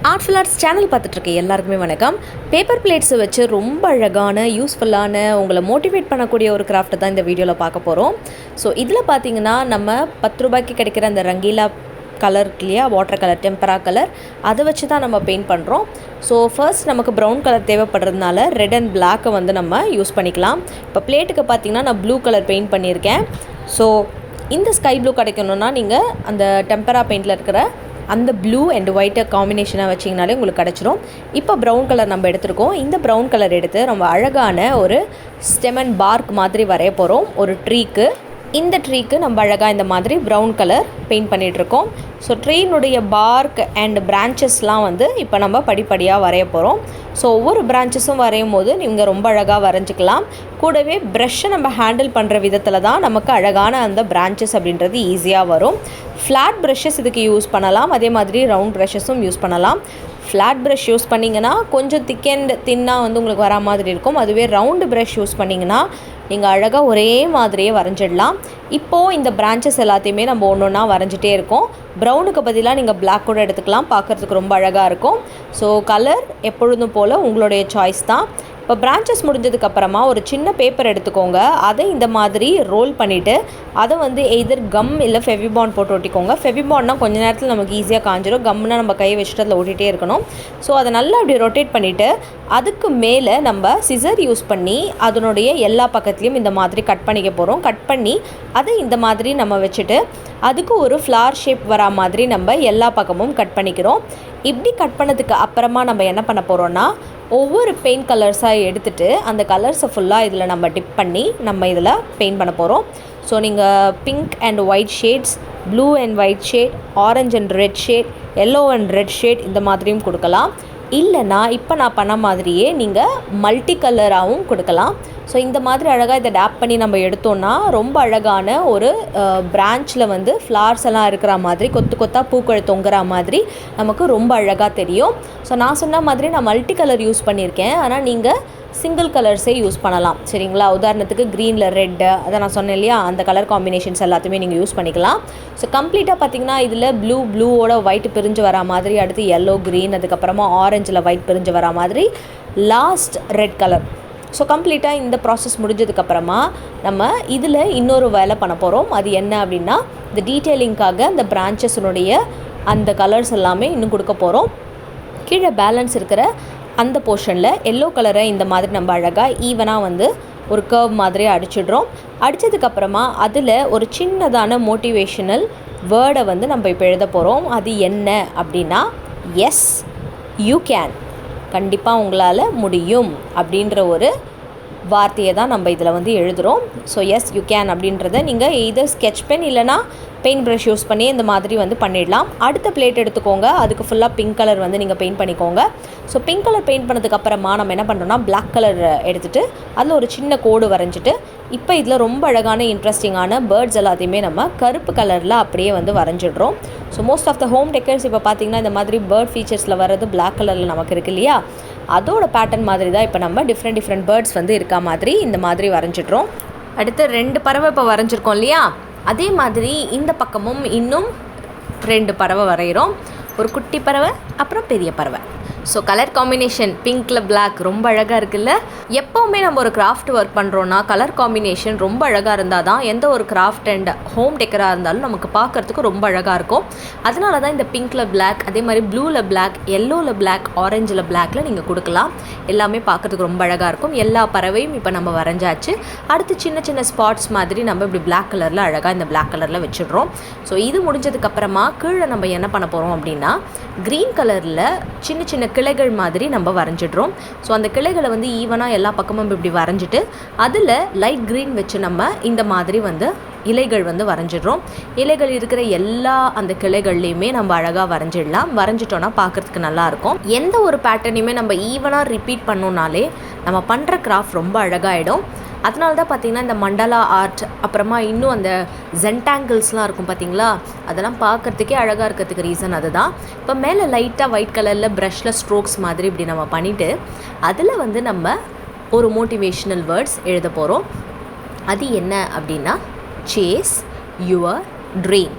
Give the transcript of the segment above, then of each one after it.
Artful arts channel பார்த்துட்ருக்க எல்லாருக்குமே வணக்கம். Paper பிளேட்ஸை வச்சு ரொம்ப அழகான யூஸ்ஃபுல்லான உங்களை மோட்டிவேட் பண்ணக்கூடிய ஒரு கிராஃப்ட்டை தான் இந்த வீடியோவில் பார்க்க போகிறோம். ஸோ இதில் பார்த்தீங்கன்னா நம்ம 10 ரூபாய்க்கு கிடைக்கிற அந்த ரங்கீலா கலர் இல்லையா, வாட்டர் கலர், டெம்பரா கலர், அதை வச்சு தான் நம்ம பெயிண்ட் பண்ணுறோம். ஸோ ஃபர்ஸ்ட் நமக்கு ப்ரௌன் கலர் தேவைப்படுறதுனால ரெட் அண்ட் பிளாக்கை வந்து நம்ம யூஸ் பண்ணிக்கலாம். இப்போ பிளேட்டுக்கு பார்த்தீங்கன்னா நான் ப்ளூ கலர் பெயிண்ட் பண்ணியிருக்கேன். ஸோ இந்த ஸ்கை ப்ளூ கிடைக்கணுன்னா நீங்கள் அந்த டெம்பரா பெயிண்டில் இருக்கிற அந்த ப்ளூ அண்ட் ஒயிட்டை காம்பினேஷனாக வச்சிங்கனாலே உங்களுக்கு கிடச்சிரும். இப்போ ப்ரௌன் கலர் நம்ம எடுத்துருக்கோம். இந்த ப்ரௌன் கலர் எடுத்து ரொம்ப அழகான ஒரு ஸ்டெம் அண்ட் பார்க் மாதிரி வரைய போகிறோம் ஒரு ட்ரீக்கு. இந்த ட்ரீக்கு நம்ம அழகாக இந்த மாதிரி ப்ரௌன் கலர் பெயிண்ட் பண்ணிகிட்ருக்கோம். ஸோ ட்ரீனுடைய பார்க் அண்ட் பிரான்ச்சஸ்லாம் வந்து இப்போ நம்ம படிப்படியாக வரைய போகிறோம். ஸோ ஒவ்வொரு பிரான்ச்சஸும் வரையும் போது நீங்கள் ரொம்ப அழகாக வரைஞ்சிக்கலாம். கூடவே ப்ரஷ்ஷை நம்ம ஹேண்டில் பண்ணுற விதத்தில் தான் நமக்கு அழகான அந்த பிரான்ச்சஸ் அப்படின்றது ஈஸியாக வரும். ஃப்ளாட் ப்ரஷஸ் இதுக்கு யூஸ் பண்ணலாம், அதே மாதிரி ரவுண்ட் ப்ரஷஸும் யூஸ் பண்ணலாம். ஃப்ளாட் ப்ரஷ் யூஸ் பண்ணிங்கன்னா கொஞ்சம் திக் அண்ட் தின்னாக வந்து உங்களுக்கு வரா மாதிரி இருக்கும். அதுவே ரவுண்டு ப்ரஷ் யூஸ் பண்ணிங்கன்னா நீங்கள் அழகாக ஒரே மாதிரியே வரைஞ்சிடலாம். இப்போது இந்த பிரான்ச்சஸ் எல்லாத்தையுமே நம்ம ஒன்று ஒன்றா வரைஞ்சிட்டே இருக்கோம். ப்ரௌனுக்கு பதிலாக நீங்கள் பிளாக் கூட எடுத்துக்கலாம், பார்க்குறதுக்கு ரொம்ப அழகாக இருக்கும். ஸோ கலர் எப்பொழுதும் போல் உங்களுடைய சாய்ஸ் தான். இப்போ பிரான்ச்சஸ் முடிஞ்சதுக்கப்புறமா ஒரு சின்ன பேப்பர் எடுத்துக்கோங்க. அதை இந்த மாதிரி ரோல் பண்ணிவிட்டு அதை வந்து எய்தர் கம் இல்லை ஃபெவிபாண்ட் போட்டு ஒட்டிக்கோங்க. ஃபெவிபாண்ட்னா கொஞ்சம் நேரத்தில் நமக்கு ஈஸியாக காஞ்சிடும். கம்னா நம்ம கையை வச்சுட்டு அதில் ஒட்டிகிட்டே இருக்கணும். ஸோ அதை நல்லா அப்படி ரொட்டேட் பண்ணிவிட்டு அதுக்கு மேலே நம்ம சிசர் யூஸ் பண்ணி அதனுடைய எல்லா பக்கத்துலேயும் இந்த மாதிரி கட் பண்ணிக்க போகிறோம். கட் பண்ணி அதை இந்த மாதிரி நம்ம வச்சுட்டு அதுக்கு ஒரு ஃப்ளார் ஷேப் வரா மாதிரி நம்ம எல்லா பக்கமும் கட் பண்ணிக்கிறோம். இப்படி கட் பண்ணதுக்கு அப்புறமா நம்ம என்ன பண்ண போகிறோன்னா ஒவ்வொரு பெயிண்ட் கலர்ஸாக எடுத்துகிட்டு அந்த கலர்ஸை ஃபுல்லாக இதில் நம்ம டிப் பண்ணி நம்ம இதில் பெயிண்ட் பண்ண போகிறோம். ஸோ நீங்கள் pink and white shades, blue and white shade, orange and red shade, yellow and red shade இந்த மாதிரியும் கொடுக்கலாம். இல்லைனா இப்போ நான் பண்ண மாதிரியே நீங்கள் மல்டி கலராகவும் கொடுக்கலாம். ஸோ இந்த மாதிரி அழகாக இதை டேப் பண்ணி நம்ம எடுத்தோன்னா ரொம்ப அழகான ஒரு பிரான்ச்சில் வந்து ஃப்ளார்ஸ் எல்லாம் இருக்கிற மாதிரி கொத்து கொத்தாக பூக்கள் தொங்குற மாதிரி நமக்கு ரொம்ப அழகாக தெரியும். ஸோ நான் சொன்ன மாதிரி நான் மல்டி கலர் யூஸ் பண்ணியிருக்கேன், ஆனால் நீங்கள் சிங்கிள் கலர்ஸே யூஸ் பண்ணலாம். சரிங்களா? உதாரணத்துக்கு க்ரீனில் ரெட்டு, அதை நான் சொன்னேன் இல்லையா, அந்த கலர் காம்பினேஷன்ஸ் எல்லாத்தையுமே நீங்கள் யூஸ் பண்ணிக்கலாம். ஸோ கம்ப்ளீட்டாக பார்த்திங்கன்னா இதில் ப்ளூவோட ஒயிட் பிரிஞ்சு வரா மாதிரி, அடுத்து எல்லோ க்ரீன், அதுக்கப்புறமா ஆரஞ்சில் ஒயிட் பிரிஞ்சு வரா மாதிரி, லாஸ்ட் ரெட் கலர். ஸோ கம்ப்ளீட்டாக இந்த ப்ராசஸ் முடிஞ்சதுக்கப்புறமா நம்ம இதில் இன்னொரு வேலை பண்ண போகிறோம். அது என்ன அப்படின்னா இந்த டீட்டெயிலிங்காக இந்த பிரான்ச்சஸினுடைய அந்த கலர்ஸ் எல்லாமே இன்னும் கொடுக்க போகிறோம். கீழே பேலன்ஸ் இருக்கிற அந்த போர்ஷனில் எல்லோ கலரை இந்த மாதிரி நம்ம அழகாக ஈவனாக வந்து ஒரு கர்வ் மாதிரி அடிச்சிடுறோம். அடித்ததுக்கப்புறமா அதில் ஒரு சின்னதான மோட்டிவேஷனல் வேர்டை வந்து நம்ம இப்போ எழுத போகிறோம். அது என்ன அப்படின்னா எஸ் யூ கேன், கண்டிப்பாக உங்களால் முடியும் அப்படின்ற ஒரு வார்த்தையை தான் நம்ம இதில் வந்து எழுதுகிறோம். ஸோ எஸ் யூ கேன் அப்படின்றத நீங்கள் எய்தர் ஸ்கெட்ச் பென் இல்லைனா பெயிண்ட் ப்ரஷ் யூஸ் பண்ணி இந்த மாதிரி வந்து பண்ணிடலாம். அடுத்த பிளேட் எடுத்துக்கோங்க. அதுக்கு ஃபுல்லாக பிங்க் கலர் வந்து நீங்கள் பெயிண்ட் பண்ணிக்கோங்க. ஸோ பிங்க் கலர் பெயிண்ட் பண்ணதுக்கப்புறமா நம்ம என்ன பண்ணுறோம்னா பிளாக் கலர் எடுத்துகிட்டு அதில் ஒரு சின்ன கோடு வரைஞ்சிட்டு இப்போ இதில் ரொம்ப அழகான இன்ட்ரெஸ்டிங்கான பேர்ட்ஸ் எல்லாத்தையுமே நம்ம கருப்பு கலரில் அப்படியே வந்து வரைஞ்சிடுறோம். So most of the home decors இப்போ பார்த்திங்கன்னா இந்த மாதிரி பேர்ட் ஃபீச்சர்ஸில் வர்றது பிளாக் கலரில் நமக்கு இருக்கு இல்லையா, அதோட பேட்டர்ன் மாதிரி தான் இப்போ நம்ம டிஃப்ரெண்ட் பேர்ட்ஸ் வந்து இருக்கா மாதிரி இந்த மாதிரி வரைஞ்சிட்றோம். அடுத்து 2 பறவை இப்போ வரைஞ்சிருக்கோம் இல்லையா, அதே மாதிரி இந்த பக்கமும் இன்னும் 2 பறவை வரைகிறோம். ஒரு குட்டி பறவை, அப்புறம் பெரிய பறவை. ஸோ கலர் காம்பினேஷன் பிங்க்கில் பிளாக் ரொம்ப அழகாக இருக்குல்ல. எப்போவுமே நம்ம ஒரு கிராஃப்ட் ஒர்க் பண்ணுறோன்னா கலர் காம்பினேஷன் ரொம்ப அழகாக இருந்தால் தான் எந்த ஒரு கிராஃப்ட் அண்ட் ஹோம் டெக்கராக இருந்தாலும் நமக்கு பார்க்குறதுக்கு ரொம்ப அழகாக இருக்கும். அதனால தான் இந்த பிங்க்கில் பிளாக், அதே மாதிரி ப்ளூவில் பிளாக், எல்லோவில் பிளாக், ஆரஞ்சில் பிளாக்கில் நீங்கள் கொடுக்கலாம். எல்லாமே பார்க்குறதுக்கு ரொம்ப அழகாக இருக்கும். எல்லா பறவையும் இப்போ நம்ம வரைஞ்சாச்சு. அடுத்து சின்ன சின்ன ஸ்பாட்ஸ் மாதிரி நம்ம இப்படி பிளாக் கலரில் அழகாக இந்த பிளாக் கலரில் வச்சிடுறோம். ஸோ இது முடிஞ்சதுக்கப்புறமா கீழே நம்ம என்ன பண்ண போகிறோம் அப்படின்னா க்ரீன் கலரில் சின்ன சின்ன கிளைகள் மாதிரி நம்ம வரைஞ்சிடுறோம். ஸோ அந்த கிளைகளை வந்து ஈவனாக எல்லா பக்கமும் இப்படி வரைஞ்சிட்டு அதில் லைட் க்ரீன் வச்சு நம்ம இந்த மாதிரி வந்து இலைகள் வந்து வரைஞ்சிடுறோம். இலைகள் இருக்கிற எல்லா அந்த கிளைகள்லையுமே நம்ம அழகாக வரைஞ்சிடலாம். வரைஞ்சிட்டோன்னா பார்க்குறதுக்கு நல்லாயிருக்கும். எந்த ஒரு பேட்டர்னையுமே நம்ம ஈவனாக ரிப்பீட் பண்ணோன்னாலே நம்ம பண்ணுற கிராஃப்ட் ரொம்ப அழகாகிடும். அதனால தான் பார்த்திங்கன்னா இந்த மண்டலா ஆர்ட், அப்புறமா இன்னும் அந்த ஜென்டாங்கிள்ஸ்லாம் இருக்கும் பார்த்திங்களா, அதெல்லாம் பார்க்குறதுக்கே அழகாக இருக்கிறதுக்கு ரீசன் அதுதான். இப்போ மேலே லைட்டாக ஒயிட் கலரில் ப்ரஷில் ஸ்ட்ரோக்ஸ் மாதிரி இப்படி நம்ம பண்ணிவிட்டு அதில் வந்து நம்ம ஒரு மோட்டிவேஷ்னல் வேர்ட்ஸ் எழுத போகிறோம். அது என்ன அப்படின்னா சேஸ் யுவர் ட்ரீம்.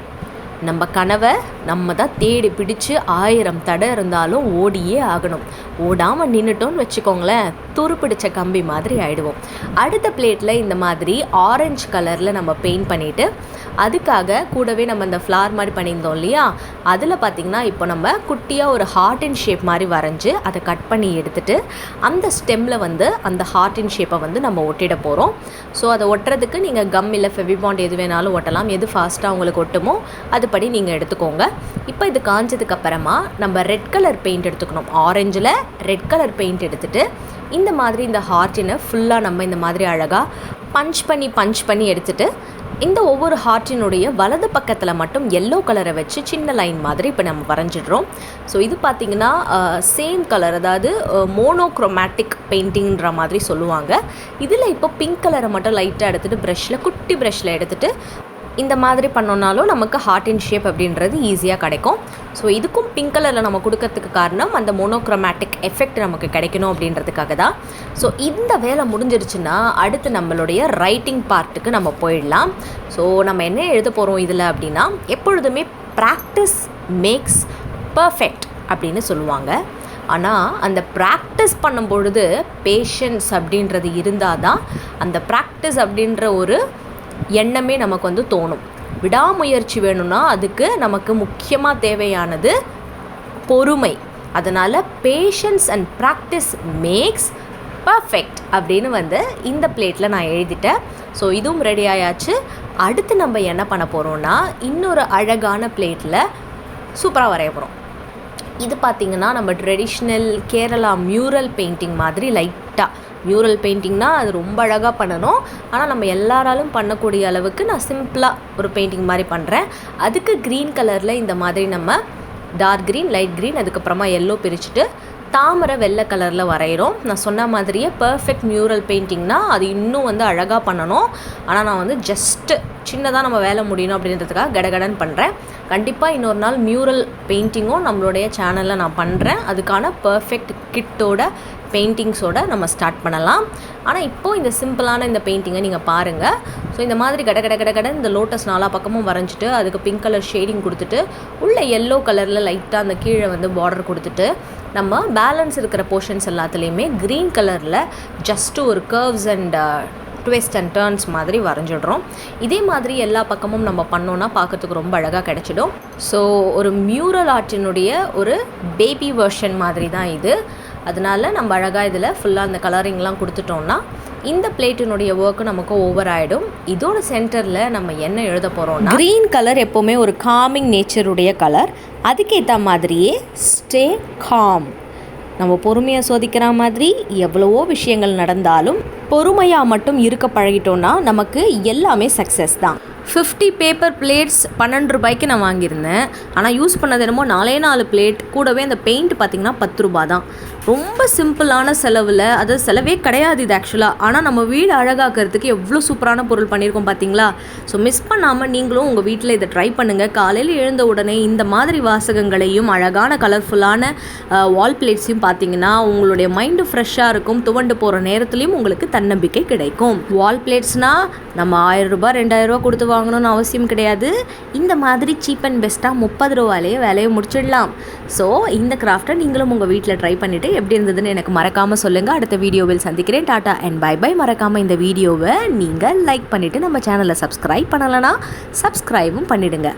நம்ம கனவை நம்ம தான் தேடி பிடிச்சு 1000 தடை இருந்தாலும் ஓடியே ஆகணும். ஓடாமல் நின்றுட்டோன்னு வச்சுக்கோங்களேன், துருப்பிடிச்ச கம்பி மாதிரி ஆகிடுவோம். அடுத்த பிளேட்டில் இந்த மாதிரி ஆரஞ்சு கலரில் நம்ம பெயிண்ட் பண்ணிவிட்டு அதுக்காக கூடவே நம்ம இந்த ஃப்ளார் மாதிரி பண்ணியிருந்தோம் இல்லையா, அதில் பார்த்திங்கன்னா இப்போ நம்ம குட்டியாக ஒரு ஹார்ட் ஷேப் மாதிரி வரைஞ்சி அதை கட் பண்ணி எடுத்துகிட்டு அந்த ஸ்டெம்மில் வந்து அந்த ஹார்ட் ஷேப்பை வந்து நம்ம ஒட்டிட போகிறோம். ஸோ அதை ஒட்டுறதுக்கு நீங்கள் கம் இல்லை ஃபெவிபாண்ட் எது வேணாலும் ஒட்டலாம். எது ஃபாஸ்ட்டாக உங்களுக்கு ஒட்டுமோ அதுபடி நீங்கள் எடுத்துக்கோங்க. இப்போ இது காஞ்சதுக்கப்புறமா நம்ம ரெட் கலர் பெயிண்ட் எடுத்துக்கணும். ஆரஞ்சில் ரெட் கலர் பெயிண்ட் எடுத்துகிட்டு இந்த மாதிரி இந்த ஹார்ட்டினை ஃபுல்லாக நம்ம இந்த மாதிரி அழகாக பஞ்ச் பண்ணி எடுத்துகிட்டு இந்த ஒவ்வொரு ஹார்ட்டினுடைய வலது பக்கத்தில் மட்டும் எல்லோ கலரை வச்சு சின்ன லைன் மாதிரி இப்போ நம்ம வரைஞ்சிடுறோம். ஸோ இது பார்த்திங்கன்னா சேம் கலர், அதாவது மோனோக்ரோமேட்டிக் பெயிண்டிங்கிற மாதிரி சொல்லுவாங்க. இதில் இப்போ பிங்க் கலரை மட்டும் லைட்டாக எடுத்துகிட்டு குட்டி ப்ரஷில் எடுத்துகிட்டு இந்த மாதிரி பண்ணோன்னாலும் நமக்கு ஹார்ட் ஷேப் அப்படின்றது ஈஸியாக கிடைக்கும். ஸோ இதுக்கும் பிங்க் கலரில் நம்ம கொடுக்கறதுக்கு காரணம் அந்த மோனோக்ரோமேட்டிக் எஃபெக்ட் நமக்கு கிடைக்கணும் அப்படின்றதுக்காக தான். ஸோ இந்த வேலை முடிஞ்சிருச்சுன்னா அடுத்து நம்மளுடைய ரைட்டிங் பார்ட்டுக்கு நம்ம போயிடலாம். ஸோ நம்ம என்ன எழுத போகிறோம் இதில் அப்படின்னா, எப்பொழுதுமே ப்ராக்டிஸ் மேக்ஸ் பர்ஃபெக்ட் அப்படின்னு சொல்லுவாங்க. ஆனால் அந்த ப்ராக்டிஸ் பண்ணும் பொழுது பேஷன்ஸ் அப்படின்றது இருந்தால் தான் அந்த ப்ராக்டிஸ் அப்படின்ற ஒரு எண்ணமே நமக்கு வந்து தோணும். விடாமுயற்சி வேணும்னா அதுக்கு நமக்கு முக்கியமாக தேவையானது பொறுமை. அதனால் patience and practice makes perfect அப்படின்னு வந்து இந்த பிளேட்டில் நான் எழுதிட்டேன். ஸோ இதுவும் ரெடி ஆயாச்சு. அடுத்து நம்ம என்ன பண்ண போகிறோம்னா, இன்னொரு அழகான பிளேட்டில் சூப்பராக வரைய போகிறோம். இது பார்த்திங்கன்னா நம்ம ட்ரெடிஷ்னல் கேரளா மியூரல் பெயிண்டிங் மாதிரி லைட்டாக. மியூரல் பெயிண்டிங்னால் அது ரொம்ப அழகாக பண்ணணும். ஆனால் நம்ம எல்லாராலும் பண்ணக்கூடிய அளவுக்கு நான் சிம்பிளாக ஒரு பெயிண்டிங் மாதிரி பண்ணுறேன். அதுக்கு க்ரீன் கலரில் இந்த மாதிரி நம்ம டார்க் க்ரீன், லைட் க்ரீன், அதுக்கப்புறமா எல்லோ பிரிச்சுட்டு தாமரை வெள்ளை கலரில் வரைகிறோம். நான் சொன்ன மாதிரியே பர்ஃபெக்ட் மியூரல் பெயிண்டிங்னால் அது இன்னும் வந்து அழகாக பண்ணணும். ஆனால் நான் வந்து ஜஸ்ட்டு சின்னதாக நம்ம வேலை முடியணும் அப்படின்றதுக்காக கடகடன் பண்ணுறேன். கண்டிப்பாக இன்னொரு நாள் மியூரல் பெயிண்டிங்கும் நம்மளுடைய சேனலில் நான் பண்ணுறேன். அதுக்கான பர்ஃபெக்ட் கிட்டோட பெயிண்டிங்ஸோடு நம்ம ஸ்டார்ட் பண்ணலாம். ஆனால் இப்போது இந்த சிம்பிளான இந்த பெயிண்டிங்கை நீங்கள் பாருங்கள். ஸோ இந்த மாதிரி கட இந்த லோட்டஸ் 4 பக்கமும் வரைஞ்சிட்டு அதுக்கு பிங்க் கலர் ஷேடிங் கொடுத்துட்டு உள்ள எல்லோ கலரில் லைட்டாக அந்த கீழே வந்து பார்டர் கொடுத்துட்டு நம்ம பேலன்ஸ் இருக்கிற போர்ஷன்ஸ் எல்லாத்துலேயுமே க்ரீன் கலரில் ஜஸ்ட்டு ஒரு curves and twist and turns மாதிரி வரைஞ்சிடுறோம். இதே மாதிரி எல்லா பக்கமும் நம்ம பண்ணோன்னா பார்க்கறதுக்கு ரொம்ப அழகாக கிடச்சிடும். ஸோ ஒரு மியூரல் ஆர்ட்டினுடைய ஒரு பேபி வெர்ஷன் மாதிரி தான் இது. அதனால் நம்ம அழகாக இதில் ஃபுல்லாக அந்த கலரிங்லாம் கொடுத்துட்டோம்னா இந்த பிளேட்டினுடைய ஒர்க்கு நமக்கு ஓவர் ஆகிடும். இதோட சென்டரில் நம்ம என்ன எழுத போகிறோம்னா, க்ரீன் கலர் எப்போவுமே ஒரு காமிங் நேச்சருடைய கலர். அதுக்கேற்ற மாதிரியே ஸ்டே காம். நம்ம பொறுமையாக சோதிக்கிற மாதிரி எவ்வளவோ விஷயங்கள் நடந்தாலும் பொறுமையாக மட்டும் இருக்க பழகிட்டோன்னா நமக்கு எல்லாமே சக்ஸஸ் தான். 50 பேப்பர் பிளேட்ஸ் 12 ரூபாய்க்கு நான் வாங்கியிருந்தேன். ஆனால் யூஸ் பண்ணது என்னமோ 4 பிளேட். கூடவே அந்த பெயிண்ட் பார்த்திங்கன்னா 10 ரூபா தான். ரொம்ப சிம்பிளான செலவில், அது செலவே கிடையாது இது ஆக்சுவலாக. ஆனால் நம்ம வீடு அழகாக்கிறதுக்கு எவ்வளோ சூப்பரான பொருள் பண்ணியிருக்கோம் பார்த்தீங்களா. ஸோ மிஸ் பண்ணாமல் நீங்களும் உங்கள் வீட்டில் இதை ட்ரை பண்ணுங்கள். காலையில் எழுந்த உடனே இந்த மாதிரி வாசகங்களையும் அழகான கலர்ஃபுல்லான வால் பிளேட்ஸையும் பார்த்தீங்கன்னா உங்களுடைய மைண்டு ஃப்ரெஷ்ஷாக இருக்கும். துவண்டு போகிற நேரத்துலையும் உங்களுக்கு தன்னம்பிக்கை கிடைக்கும். வால் பிளேட்ஸ்னால் நம்ம 1000 ரூபா 2000 ரூபா கொடுத்து வாங்கணும்னு அவசியம் கிடையாது. இந்த மாதிரி சீப் அண்ட் பெஸ்ட்டாக 30 ரூபாயிலே வேலையை முடிச்சிடலாம். ஸோ இந்த கிராஃப்டை நீங்களும் உங்கள் வீட்டில் ட்ரை பண்ணிவிட்டு எப்படி இருந்ததுன்னு எனக்கு மறக்காமல் சொல்லுங்கள். அடுத்த வீடியோவில் சந்திக்கிறேன். Tata and bye bye. மறக்காமல் இந்த வீடியோவை நீங்கள் லைக் பண்ணிவிட்டு நம்ம சேனலை சப்ஸ்கிரைப் பண்ணலைன்னா சப்ஸ்கிரைபும் பண்ணிவிடுங்க.